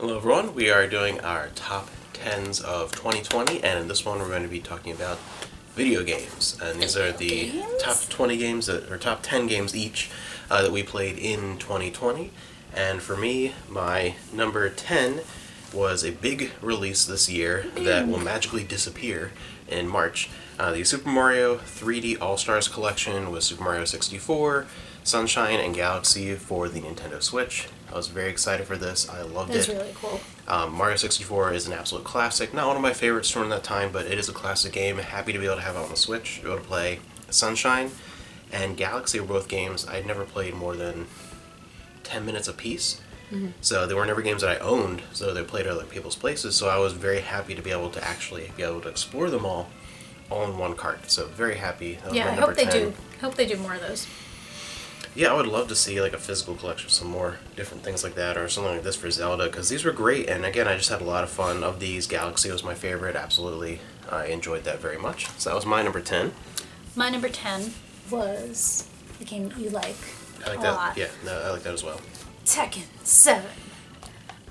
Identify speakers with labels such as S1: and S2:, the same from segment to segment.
S1: Hello everyone, we are doing our top 10s of 2020, and in this one we're going to be talking about video games. And these are the top 20 games, or top 10 games each, that we played in 2020. And for me, my number 10 was a big release this year that will magically disappear in March. The Super Mario 3D All-Stars Collection with Super Mario 64, Sunshine, and Galaxy for the Nintendo Switch. I was very excited for this. I loved it.
S2: It was really cool.
S1: Mario 64 is an absolute classic. Not one of my favorites from that time, but it is a classic game. Happy to be able to have it on the Switch, to be able to play Sunshine and Galaxy were both games I'd never played more than 10 minutes apiece. So they were never games that I owned, so they played at other people's places, so I was very happy to be able to actually be able to explore them all in one cart. So very happy.
S2: Yeah, I hope they do. Hope they do more of those.
S1: Yeah, I would love to see like a physical collection, some more different things like that, or something like this for Zelda, because these were great, and again, I just had a lot of fun. Of these, Galaxy was my favorite, absolutely. I enjoyed that very much. So that was my number 10.
S2: My number 10 was a game that you like
S1: I like
S2: a
S1: that.
S2: lot.
S1: Yeah, no, I like that as well.
S2: Tekken 7.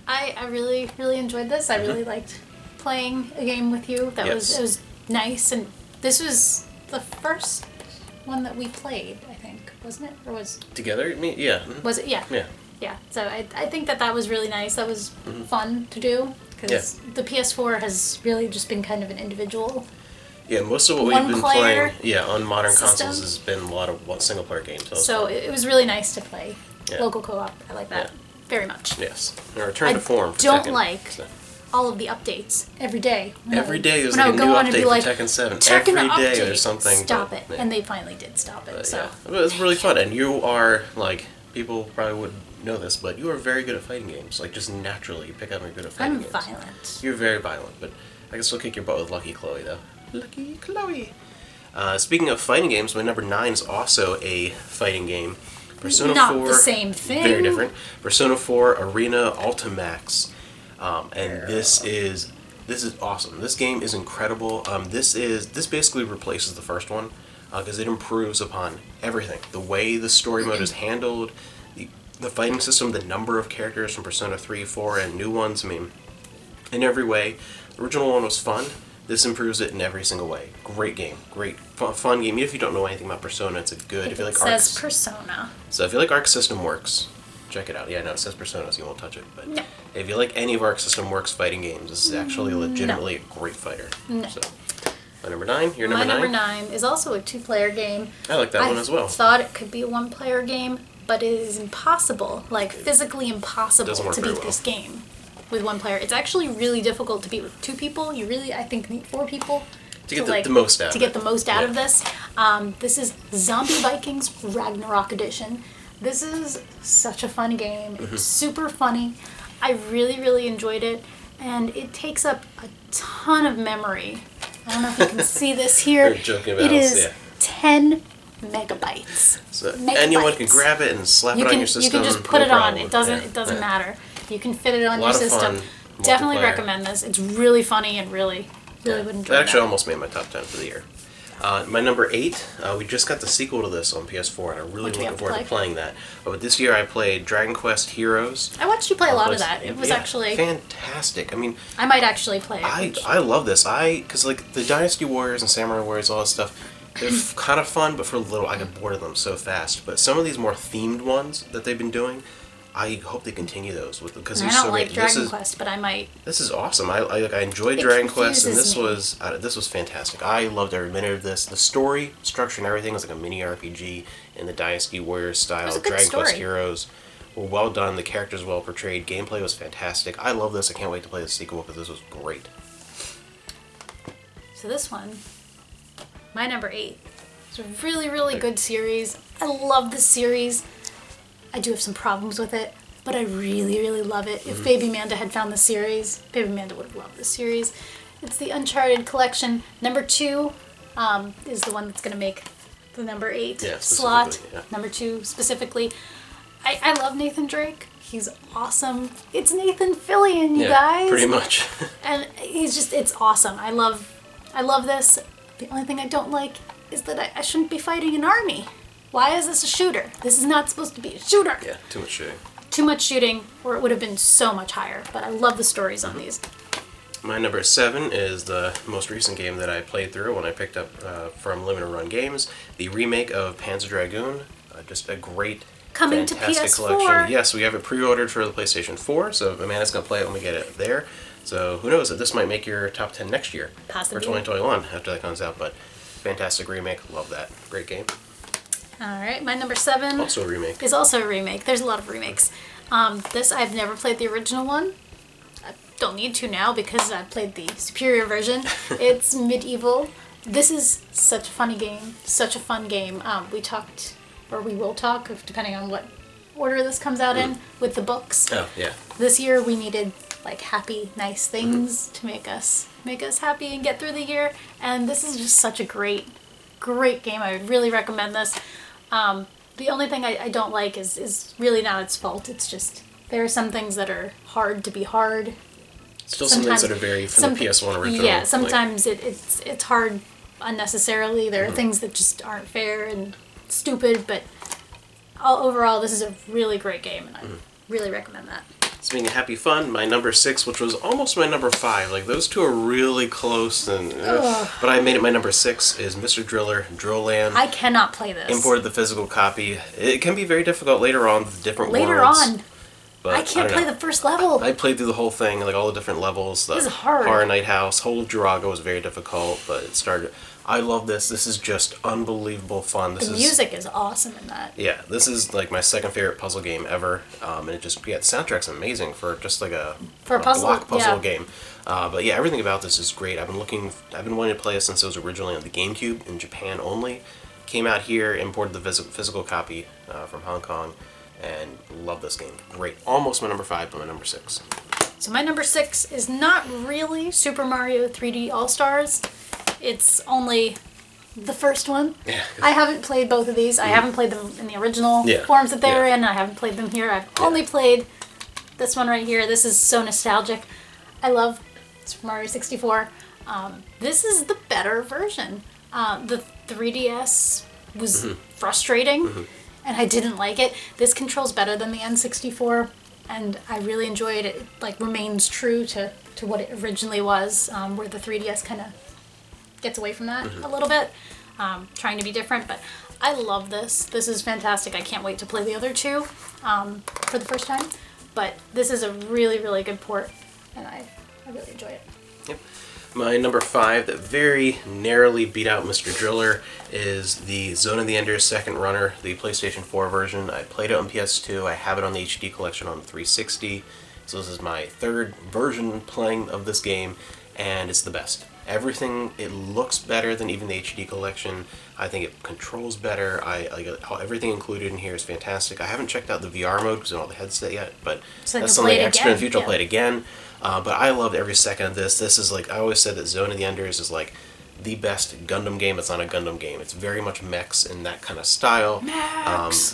S2: I really, really enjoyed this. I really liked playing a game with you. It was nice, and this was the first one that we played, I think, wasn't it? Or was
S1: Together? Me? Yeah.
S2: Was it? Yeah.
S1: Yeah.
S2: Yeah. So I think that was really nice. That was fun to do because the PS4 has really just been kind of an individual.
S1: Yeah, most of what we've been playing, on modern
S2: system.
S1: consoles has been a lot of single player games.
S2: So it was really nice to play local co-op. I like that very much.
S1: Yes. A return to form for
S2: don't
S1: Tekken,
S2: like
S1: so.
S2: all of the updates every day.
S1: Every day there's like a new update for Tekken 7. Every day there's something.
S2: Stop it. And they finally did stop it. So
S1: it was really fun. And you are, like, people probably wouldn't know this, but you are very good at fighting games. Like, just naturally, you pick up and you're good at fighting games.
S2: I'm violent.
S1: You're very violent, but I guess we'll kick your butt with Lucky Chloe, though. Lucky Chloe. Speaking of fighting games, my number 9 is also a fighting game. Persona
S2: Not
S1: 4,
S2: the same thing.
S1: Very different. Persona 4 Arena Ultimax. And this is awesome. This game is incredible. This basically replaces the first one because it improves upon everything. The way the story mode is handled, the fighting system, the number of characters from Persona 3, 4, and new ones. I mean, in every way. The original one was fun. This improves it in every single way. Great game. Great fun game. Even if you don't know anything about Persona, it's a good.
S2: It says Persona.
S1: So if you like Arc System Works, check it out. Yeah, no, it says Persona, so you won't touch it. But if you like any of Arc System Works fighting games, this is actually legitimately a great fighter.
S2: No.
S1: So, my number 9, your number 9?
S2: My number 9 is also a 2-player game.
S1: I like that one as well.
S2: I thought it could be a 1-player game, but it is impossible, like physically impossible to beat this game with 1 player. It's actually really difficult to beat with 2 people. You really, I think, need 4 people.
S1: To get the most out of it.
S2: To get the most out of this. This is Zombie Vikings Ragnarok Edition. This is such a fun game. It's super funny. I really, really enjoyed it. And it takes up a ton of memory. I don't know if you can see this here.
S1: You're joking about
S2: it is 10 megabytes.
S1: So anyone can grab it and slap it on your system.
S2: You can just put it on. It doesn't matter. You can fit it on your system. Definitely recommend this. It's really funny and really would enjoy it.
S1: That actually almost made my top 10 for the year. My number 8, we just got the sequel to this on PS4, and I'm really looking forward to playing that. But this year I played Dragon Quest Heroes.
S2: I watched you play a lot of that. It was actually
S1: fantastic. I mean,
S2: I might actually play it.
S1: I love this. Because like the Dynasty Warriors and Samurai Warriors, all this stuff, they're kind of fun, but for a little, I get bored of them so fast. But some of these more themed ones that they've been doing, I hope they continue those because they're so great.
S2: I don't like Dragon Quest, but I might.
S1: This is awesome. I enjoyed Dragon Quest, and this was fantastic. I loved every minute of this. The story, structure, and everything was like a mini RPG in the Dynasty Warriors style. Dragon Quest Heroes were well done. The characters well portrayed. Gameplay was fantastic. I love this. I can't wait to play the sequel because this was great.
S2: So this one, my number 8, it's a really, really good series. I love this series. I do have some problems with it, but I really, really love it. If Baby Manda had found the series, Baby Manda would have loved this series. It's the Uncharted collection. Number 2 is the one that's going to make the number 8 slot. Yeah. Number 2 specifically. I love Nathan Drake. He's awesome. It's Nathan Fillion, you guys.
S1: Pretty much.
S2: And it's awesome. I love this. The only thing I don't like is that I shouldn't be fighting an army. Why is this a shooter? This is not supposed to be a shooter.
S1: Yeah, too much shooting.
S2: too much shooting, or it would have been so much higher. But I love the stories on these.
S1: My number 7 is the most recent game that I played through when I picked up from Limited Run Games, the remake of Panzer Dragoon. Just a great,
S2: Coming to
S1: fantastic
S2: PS4.
S1: collection. Yes, we have it pre-ordered for the PlayStation 4, so Amanda's going to play it when we get it there. So who knows, this might make your top 10 next year.
S2: Possibly.
S1: For 2021 after that comes out, but fantastic remake. Love that. Great game.
S2: Alright, my number 7
S1: Also a remake.
S2: is also a remake. There's a lot of remakes. This, I've never played the original one. I don't need to now because I played the superior version. It's Medieval. This is such a funny game. Such a fun game. We talked, or we will talk, depending on what order this comes out in, with the books.
S1: Oh, yeah.
S2: This year we needed like happy, nice things to make us happy and get through the year. And this is just such a great game. I would really recommend this. The only thing I don't like is really not its fault. It's just there are some things that are hard to be hard.
S1: Still some things that are very from the PS1 original.
S2: Yeah, sometimes it's hard unnecessarily. There are things that just aren't fair and stupid, but overall this is a really great game and I really recommend that.
S1: Speaking of happy fun, my number 6, which was almost my number 5, like those two are really close, and but I made it my number 6, is Mr. Driller, Drill Land.
S2: I cannot play this.
S1: Imported the physical copy. It can be very difficult later on with different worlds.
S2: Later on.
S1: But
S2: I can't play the first level.
S1: I played through the whole thing, like all the different levels.
S2: This is hard.
S1: Horror Night House, whole of Jiraga was very difficult, but it started. I love this. This is just unbelievable fun.
S2: The music is awesome in that.
S1: Yeah, this is like my second favorite puzzle game ever, and it just the soundtrack's amazing for just like a block puzzle game. But yeah, everything about this is great. I've been wanting to play it since it was originally on the GameCube in Japan only. Came out here, imported the physical copy from Hong Kong, and love this game. Great. Almost my number 5, but my number 6.
S2: So my number 6 is not really Super Mario 3D All-Stars. It's only the first one.
S1: Yeah.
S2: I haven't played both of these. I haven't played them in the original forms that they were in. I haven't played them here. I've only played this one right here. This is so nostalgic. I love Super Mario 64. This is the better version. The 3DS was frustrating, and I didn't like it. This controls better than the N64, and I really enjoyed it. It like remains true to what it originally was, where the 3DS kind of gets away from that a little bit, trying to be different, but I love this. This is fantastic. I can't wait to play the other two for the first time, but this is a really, really good port, and I really enjoy it.
S1: Yep. My number 5 that very narrowly beat out Mr. Driller is the Zone of the Enders Second Runner, the PlayStation 4 version. I played it on PS2. I have it on the HD collection on 360. So this is my third version playing of this game, and it's the best. Everything, it looks better than even the HD collection. I think it controls better. Everything included in here is fantastic. I haven't checked out the VR mode because I don't have the headset yet, but that's something extra in the future. I'll play it again. But I loved every second of this. This is like, I always said that Zone of the Enders is like the best Gundam game. It's not a Gundam game. It's very much mechs in that kind of style.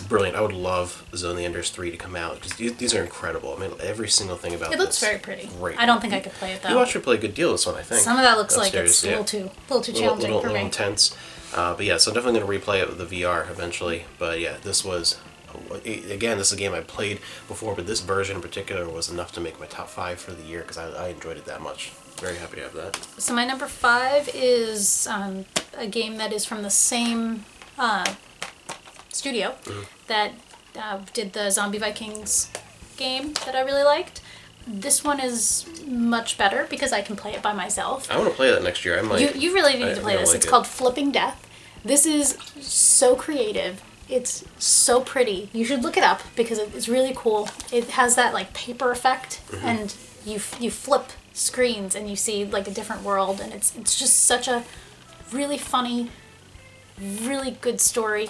S1: Brilliant. I would love Zone of the Enders 3 to come out because these are incredible. I mean, every single thing about
S2: it looks very pretty.
S1: Great.
S2: I don't think I could play it though.
S1: You actually play a good deal of this one, I think.
S2: Some of that looks like it's a little too challenging for me.
S1: A little intense. But yeah, so I'm definitely going to replay it with the VR eventually. But yeah, this was, again, this is a game I played before, but this version in particular was enough to make my top 5 for the year because I enjoyed it that much. Very happy to have that.
S2: So my number 5 is a game that is from the same studio that did the Zombie Vikings game that I really liked. This one is much better because I can play it by myself.
S1: I want to play that next year. I might.
S2: You really need to play this. It's called Flipping Death. This is so creative. It's so pretty. You should look it up because it's really cool. It has that like paper effect, and you flip screens and you see like a different world, and it's just such a really funny, really good story.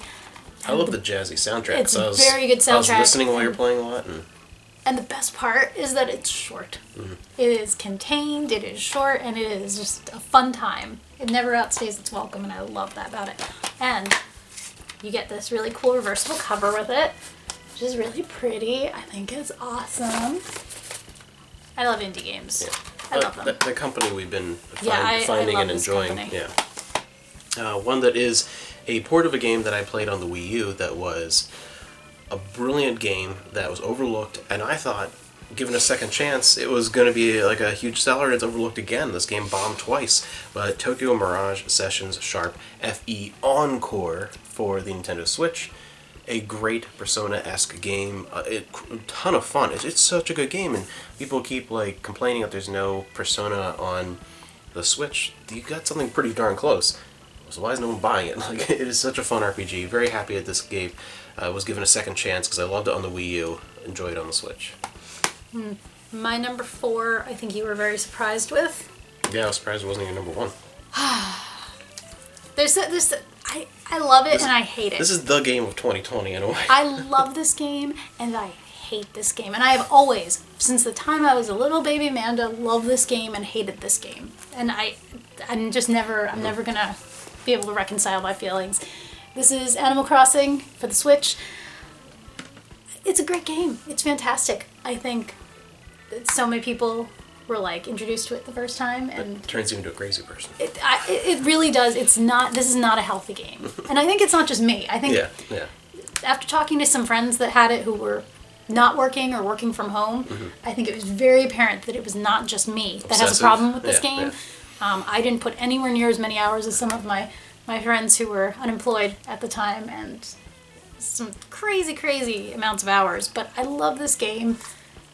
S1: I love the jazzy soundtrack.
S2: It's a very good soundtrack. I was
S1: listening while you're playing a lot.
S2: And the best part is that it's short. It is contained, it is short, and it is just a fun time. It never outstays its welcome, and I love that about it. And you get this really cool reversible cover with it, which is really pretty. I think it's awesome. I love indie games.
S1: Yeah.
S2: I love them.
S1: The company we've been
S2: I
S1: finding
S2: love
S1: and enjoying.
S2: company.
S1: Yeah. One that is a port of a game that I played on the Wii U that was a brilliant game that was overlooked, and I thought, given a second chance, it was going to be like a huge seller, and it's overlooked again. This game bombed twice, but Tokyo Mirage Sessions Sharp FE Encore for the Nintendo Switch. A great Persona-esque game, a ton of fun. It's such a good game, and people keep like complaining that there's no Persona on the Switch. You got something pretty darn close. So why is no one buying it? Like, it is such a fun RPG. Very happy that this game was given a second chance because I loved it on the Wii U. Enjoyed it on the Switch.
S2: My number 4, I think you were very surprised with.
S1: Yeah, I was surprised it wasn't even number 1.
S2: I love it and I hate it.
S1: This is the game of 2020 in a way.
S2: I love this game and I hate this game. And I have always, since the time I was a little baby Amanda, loved this game and hated this game. And I'm never gonna be able to reconcile my feelings. This is Animal Crossing for the Switch. It's a great game. It's fantastic. I think that so many people were like introduced to it the first time, and
S1: it turns you into a crazy person.
S2: It really does. This is not a healthy game, and I think it's not just me. I think after talking to some friends that had it who were not working or working from home, I think it was very apparent that it was not just me that has a problem with this game. I didn't put anywhere near as many hours as some of my friends who were unemployed at the time, and some crazy amounts of hours. But I love this game.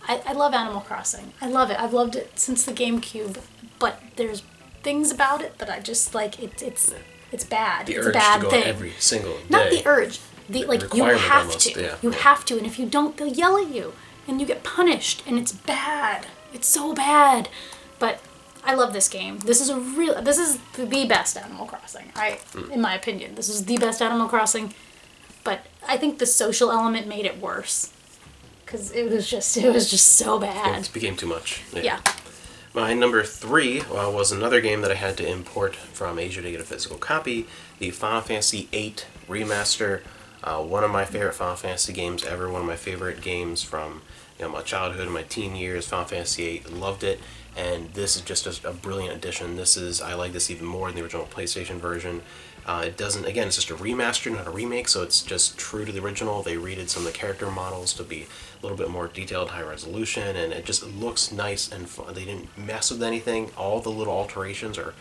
S2: I love Animal Crossing. I love it. I've loved it since the GameCube. But there's things about it that I just like. It's bad.
S1: The
S2: it's
S1: urge
S2: a bad
S1: to go
S2: thing.
S1: every single day.
S2: Not the urge. You have
S1: almost,
S2: to.
S1: yeah.
S2: You have to. And if you don't, they'll yell at you, and you get punished. And it's bad. It's so bad. But I love this game. This is the best Animal Crossing. In my opinion, this is the best Animal Crossing. But I think the social element made it worse. Because it was just so bad.
S1: It became too much.
S2: Yeah.
S1: My number 3 was another game that I had to import from Asia to get a physical copy. The Final Fantasy VIII Remaster. One of my favorite Final Fantasy games ever. One of my favorite games from my childhood and my teen years. Final Fantasy VIII. Loved it. And this is just a brilliant addition. I like this even more than the original PlayStation version. It doesn't, again, it's just a remaster, not a remake, so it's just true to the original. They redid some of the character models to be a little bit more detailed, high resolution, and it just looks nice and fun. They didn't mess with anything. All the little alterations are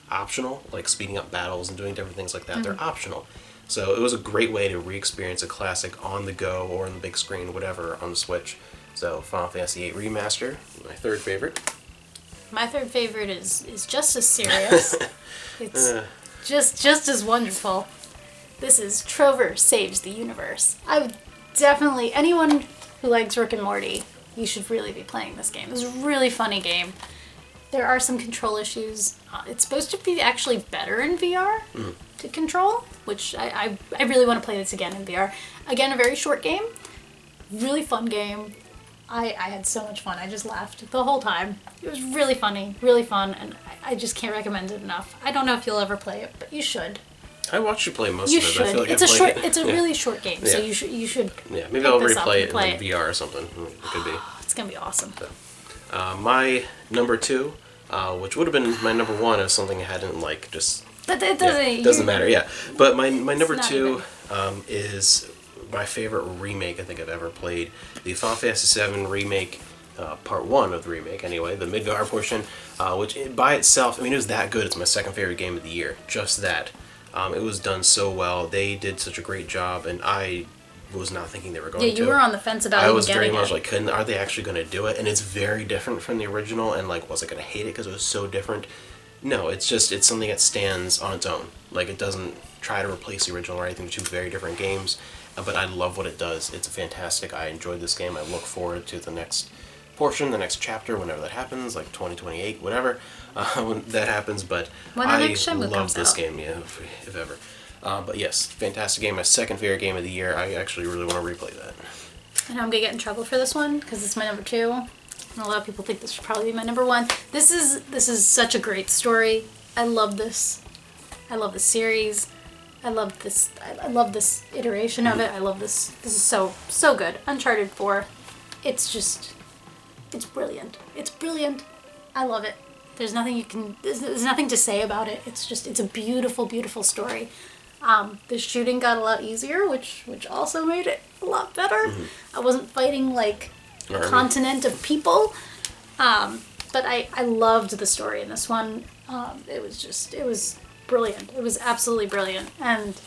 S1: optional, like speeding up battles and doing different things like that. They're optional. So it was a great way to re-experience a classic on the go or on the big screen, whatever, on the Switch. So Final Fantasy VIII Remaster, my third favorite.
S2: My third favorite is just as serious. It's just as wonderful. This is Trover Saves the Universe. I would definitely, anyone who likes Rick and Morty, you should really be playing this game. It's a really funny game. There are some control issues. It's supposed to be actually better in VR to control, which I really want to play this again in VR. Again, a very short game. Really fun game. I had so much fun. I just laughed the whole time. It was really funny, really fun, and I just can't recommend it enough. I don't know if you'll ever play it, but you should.
S1: I watched you play most
S2: You
S1: of it.
S2: should.
S1: I feel like
S2: It's a really short game, so
S1: Yeah.
S2: you should.
S1: Yeah, maybe I'll
S2: pick this up
S1: replay
S2: and
S1: it
S2: play
S1: in VR or something. It could be.
S2: It's gonna be awesome.
S1: My number 2, which would have been my number 1 if something I hadn't just.
S2: But it doesn't.
S1: It doesn't matter. Yeah, but my number
S2: not
S1: 2 is my favorite remake I think I've ever played. The Final Fantasy VII remake. Part 1 of the remake, anyway, the Midgar portion, which by itself, it was that good. It's my second favorite game of the year. Just that. It was done so well. They did such a great job, and I was not thinking they were going to.
S2: Yeah, you were on the fence about
S1: I
S2: even
S1: was very
S2: getting
S1: much
S2: it.
S1: are they actually going to do it? And it's very different from the original, and was I going to hate it because it was so different? No, it's something that stands on its own. It doesn't try to replace the original or anything. They're two very different games, but I love what it does. It's fantastic. I enjoyed this game. I look forward to the next portion, the next chapter, whenever that happens, 2028, whatever, when that happens, but
S2: When the next Shenmue
S1: love
S2: comes
S1: this
S2: out.
S1: game, if ever. But yes, fantastic game, my second favorite game of the year. I actually really want to replay that.
S2: And I'm gonna get in trouble for this one because it's my number 2. And a lot of people think this should probably be my number 1. This is such a great story. I love this. I love the series. I love this. I love this iteration of it. I love this. This is so good. Uncharted 4. It's brilliant. It's brilliant. I love it. There's nothing to say about it. It's a beautiful, beautiful story. The shooting got a lot easier, which also made it a lot better. I wasn't fighting like a
S1: Army.
S2: continent of people. But I loved the story in this one. It was brilliant. It was absolutely brilliant. And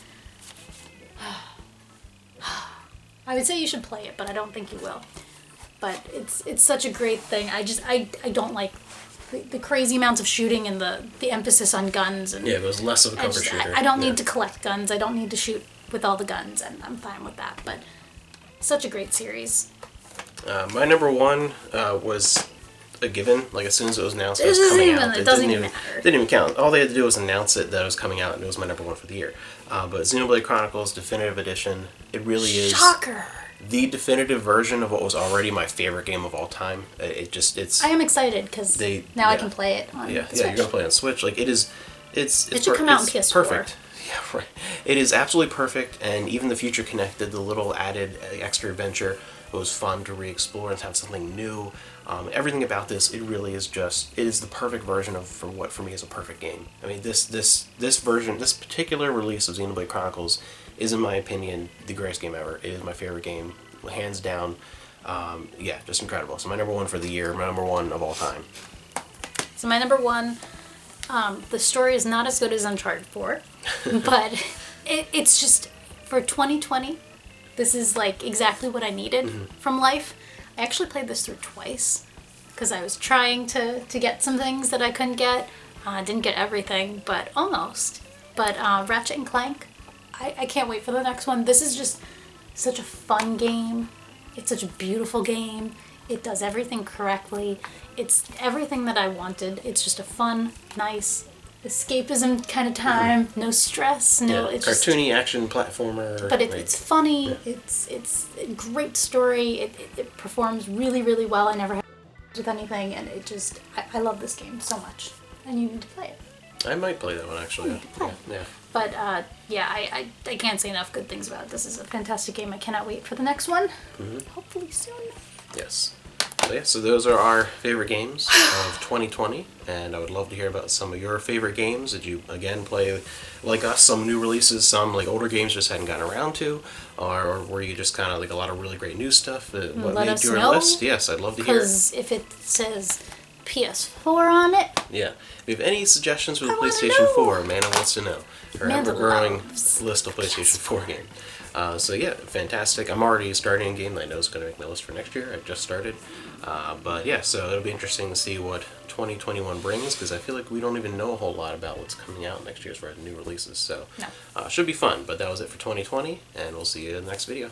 S2: I would say you should play it, but I don't think you will. But it's such a great thing. I don't like the crazy amounts of shooting and the emphasis on guns. And
S1: Yeah, it was less of a comfort shooter.
S2: I don't need to collect guns. I don't need to shoot with all the guns, and I'm fine with that. But such a great series.
S1: My number one was a given. Like, as soon as it was announced, it was
S2: doesn't
S1: coming
S2: even-
S1: out.
S2: it doesn't even matter.
S1: Didn't even count. All they had to do was announce it that it was coming out, and it was my number one for the year. But Xenoblade Chronicles Definitive Edition, it really is
S2: Shocker!
S1: the definitive version of what was already my favorite game of all time. It's
S2: I am excited because now I can play it on
S1: yeah,
S2: the
S1: yeah,
S2: Switch.
S1: you're gonna play it on Switch. Like, it
S2: should come out on
S1: it's
S2: PS4.
S1: Perfect. Yeah, right. It is absolutely perfect, and even the future connected, the little added extra adventure, it was fun to re-explore and to have something new. Everything about this, it really is it is the perfect version of for what for me is a perfect game. I mean, this version, this particular release of Xenoblade Chronicles is, in my opinion, the greatest game ever. It is my favorite game, hands down. Yeah, just incredible. So my number one for the year, my number one of all time.
S2: So my number one, the story is not as good as Uncharted 4, but it's just, for 2020, this is like exactly what I needed from life. I actually played this through twice because I was trying to get some things that I couldn't get. Didn't get everything, but almost. But Ratchet and Clank, I can't wait for the next one. This is just such a fun game. It's such a beautiful game. It does everything correctly. It's everything that I wanted. It's just a fun, nice escapism kind of time. No stress. No,
S1: Yeah,
S2: it's
S1: cartoony action platformer.
S2: but
S1: like,
S2: it's funny. It's a great story. It performs really, really well. I never had with anything, and it just I love this game so much, and you need to play it.
S1: I might play that one actually.
S2: You need to play it.
S1: Yeah.
S2: But yeah, I can't say enough good things about it. This is a fantastic game. I cannot wait for the next one. Hopefully soon.
S1: Yes. So yeah, so those are our favorite games of 2020, and I would love to hear about some of your favorite games. Did you, again, play, like us, some new releases, some like older games just hadn't gotten around to, or were you just kind of like a lot of really great new stuff? What
S2: Let
S1: made
S2: us
S1: your
S2: know,
S1: list? Yes, I'd love to hear.
S2: Because if it says PS4 on it,
S1: Yeah. If you have any suggestions for the
S2: I wanna
S1: PlayStation
S2: know.
S1: 4, Amanda wants to know. Her
S2: Amanda
S1: ever-growing
S2: loves
S1: list of PlayStation 4 games. So yeah, fantastic. I'm already starting a game that I know is going to make my list for next year. I just started. But yeah, so it'll be interesting to see what 2021 brings, because I feel like we don't even know a whole lot about what's coming out next year as far as new releases. So
S2: No.
S1: should be fun. But that was it for 2020, and we'll see you in the next video.